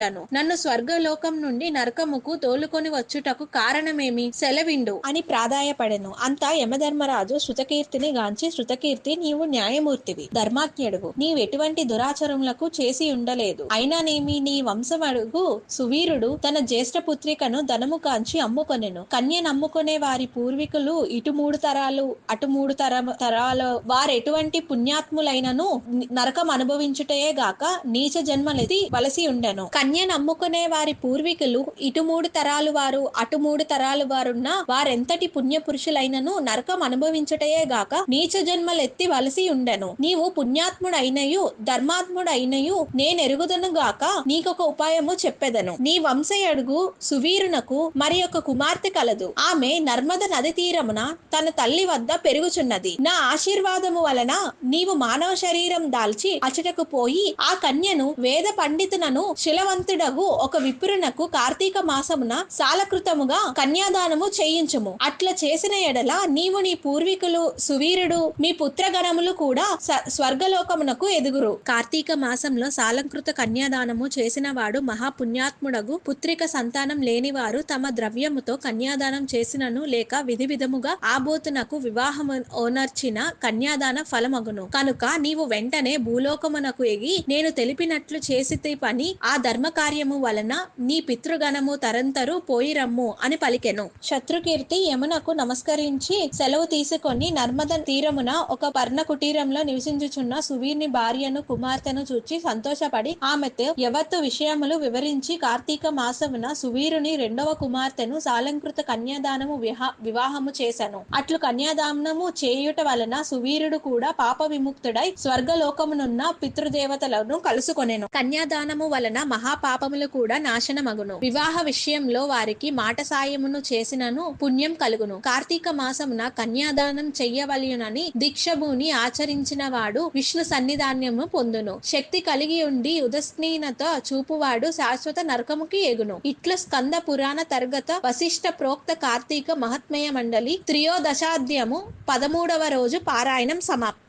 నన్ను స్వర్గలోకం నుండి నరకముకు తోలుకొని వచ్చుటకు కారణమేమి? సెలవిండు అని ప్రాధాయపడెను. అంతా యమధర్మరాజు శృతకీర్తిని గాంచి, శృతకీర్తి, నీవు న్యాయమూర్తివి, ధర్మాజ్ఞుడువు, నీవెటువంటి దురాచరములకు చేసి ఉండలేదు. అయినానేమి, నీ వంశమడుగు సువీరుడు తన జ్యేష్ఠపుత్రికను ధనము కాంచి అమ్ముకొనెను. కన్యనమ్ముకునే వారి పూర్వీకులు ఇటు 3 తరాలు అటు 3 తరాల వారెటువంటి పుణ్యాత్ములైనను నరకం అనుభవించుటయే గాక నీచ జన్మలెత్తి వలసి ఉండెను. కన్యనమ్ముకునే వారి పూర్వీకులు ఇటు 3 తరాలు వారు అటు 3 తరాలు వారున్న వారెంతటి పుణ్య పురుషులైనను నరకం అనుభవించుటయే గాక నీచ జన్మలెత్తి వలసి ఉండెను. నీవు పుణ్యాత్ముడైనయు ధర్మాత్ముడైనయు నేనెరుగుదను గాక నీకొక ఉపాయము చెప్పెదను. నీ వంశయడుగు సువీరునకు మరి ఒక కుమార్తె కలదు. ఆమె నర్మద నది తీరమున తన తల్లి వద్ద పెరుగుచున్నది. నా ఆశీర్వాదము వలన నీవు మానవ శరీరం దాల్చి అచటకు పోయి ఆ కన్యను వేద పండితునను శిలవంతుడగు ఒక విప్రునకు కార్తీక మాసమున సాలకృతముగా కన్యాదానము చేయించుము. అట్లా చేసిన ఎడల నీవు నీ పూర్వీకులు సువీరుడు మీ పుత్రగణములు కూడా స్వర్గలోకమునకు ఎదుగురు. కార్తీక మాసంలో సాలంకృత కన్యాదానము చేసిన వాడు మహాపుణ్యాత్ముడగు. పుత్రిక సంతానం లేనివారు తమ ద్రవ్యముతో కన్యాదానం చేసినను లేక విధి విధముగా ఆబోతునకు వివాహము ఓనర్చిన కన్యాదాన ఫలమగును. కనుక నీవు వెంటనే భూలోకమునకు ఎగి నేను తెలిపినట్లు చేసితి పని ఆ ధర్మ కార్యము వలన నీ పితృగణము తరంతరు పోయిరమ్ము అని పలికెను. శత్రుకీర్తి యమునకు నమస్కరించి సెలవు తీసుకొని నర్మద తీరమున ఒక పర్ణ కుటీరంలో నివసించుచున్న సువీర్ని భార్యను కుమార్తెను చూచి సంతోషపడి ఆమెతో యవత్తు విషయములు వివరించి కార్తీక మాసమున సువీరుని 2వ కుమార్తెను సాలంకృత కన్యాదానము వివాహము చేశాను. అట్లు కన్యాదానము చేయుట వలన సువీరుడు కూడా పాప విముక్తుడై స్వర్గలోకమునున్న పితృదేవతలను కలుసుకొనెను. కన్యాదానము వలన మహాపాపములు కూడా నాశనమగును. వివాహ విషయంలో వారికి మాట సాయమును చేసినను పుణ్యం కలుగును. కార్తీక మాసమున కన్యాదానం చెయ్యవలయునని దీక్షభూని ఆచరించిన వాడు విష్ణు సన్నిధాన్యము పొందును. శక్తి కలిగి ఉండి ఉదస్నీనత చూపువాడు శాశ్వత నరకముకి ఎగును. ఇట్ల స్కంద పురాణ తర్గత వశిష్ఠ ప్రోక్త కార్తీక మహాత్మ్య మండలి త్రయోదశాధ్యాయము 13వ రోజు పారాయణం సమాప్తం.